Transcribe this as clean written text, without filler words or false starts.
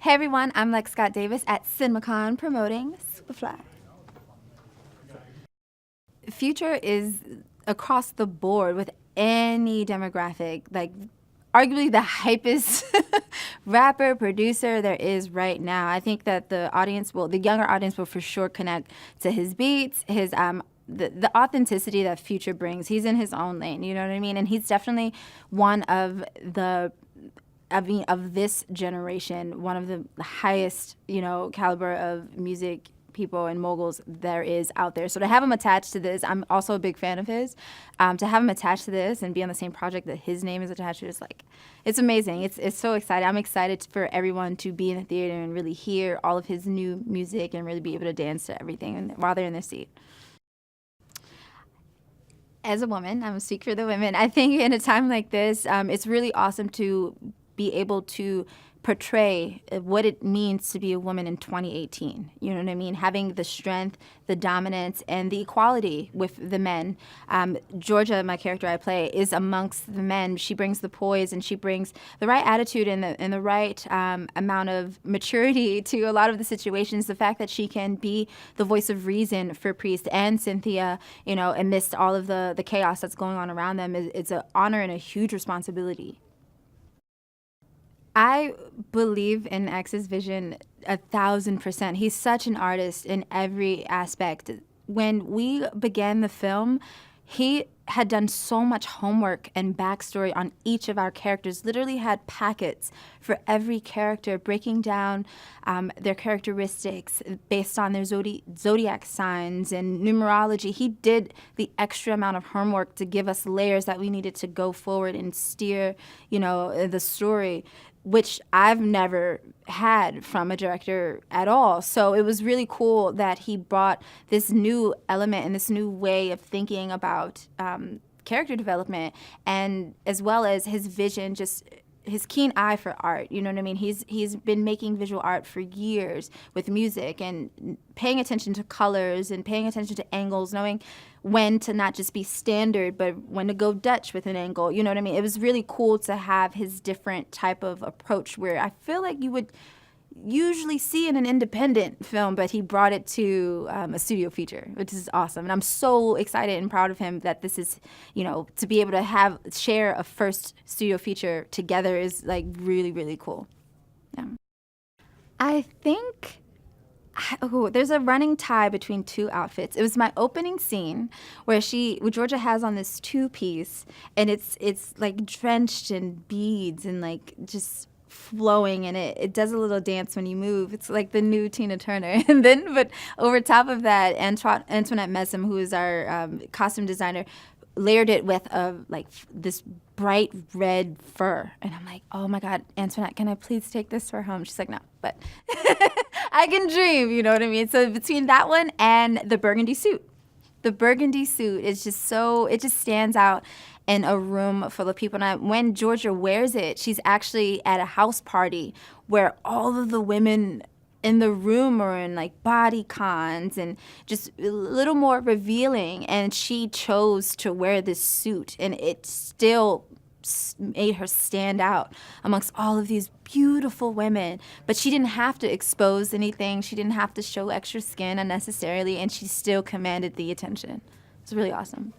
Hey everyone, I'm Lex Scott Davis at CinemaCon promoting Superfly. Future is across the board with any demographic, like arguably the hypest rapper, producer there is right now. I think that the younger audience will for sure connect to his beats, his the authenticity that Future brings. He's in his own lane, you know what I mean? And he's definitely one of of this generation, one of the highest, caliber of music people and moguls there is out there. So to have him attached to this, I'm also a big fan of his. To have him attached to this and be on the same project that his name is attached to is like, it's amazing. It's so exciting. I'm excited for everyone to be in the theater and really hear all of his new music and really be able to dance to everything while they're in their seat. As a woman, I'm gonna speak for the women. I think in a time like this, it's really awesome to be able to portray what it means to be a woman in 2018. You know what I mean? Having the strength, the dominance, and the equality with the men. Georgia, my character I play, is amongst the men. She brings the poise and she brings the right attitude and the right amount of maturity to a lot of the situations. The fact that she can be the voice of reason for Priest and Cynthia, amidst all of the chaos that's going on around them, it's an honor and a huge responsibility. I believe in X's vision 1,000%. He's such an artist in every aspect. When we began the film, he had done so much homework and backstory on each of our characters, literally had packets for every character, breaking down their characteristics based on their zodiac signs and numerology. He did the extra amount of homework to give us layers that we needed to go forward and steer, the story, which I've never had from a director at all. So it was really cool that he brought this new element and this new way of thinking about character development, and as well as his vision, just his keen eye for art. You know what I mean? He's been making visual art for years with music and paying attention to colors and paying attention to angles, knowing when to not just be standard, but when to go Dutch with an angle. You know what I mean? It was really cool to have his different type of approach where I feel like you would usually see in an independent film, but he brought it to a studio feature, which is awesome. And I'm so excited and proud of him that this is, to be able to share a first studio feature together is like really, really cool. Yeah. I think there's a running tie between two outfits. It was my opening scene where Georgia has on this two-piece, and it's like drenched in beads and like just flowing, and it does a little dance when you move. It's like the new Tina Turner. And then, but over top of that, Antoinette Messam, who is our costume designer, layered it with this bright red fur. And I'm like, oh my God, Antoinette, can I please take this for home? She's like, no, but I can dream, you know what I mean? So between that one and the burgundy suit. The burgundy suit is it just stands out in a room full of people. And when Georgia wears it, she's actually at a house party where all of the women in the room are in like body cons and just a little more revealing. And she chose to wear this suit, and it still made her stand out amongst all of these beautiful women. But she didn't have to expose anything. She didn't have to show extra skin unnecessarily, and she still commanded the attention. It's really awesome.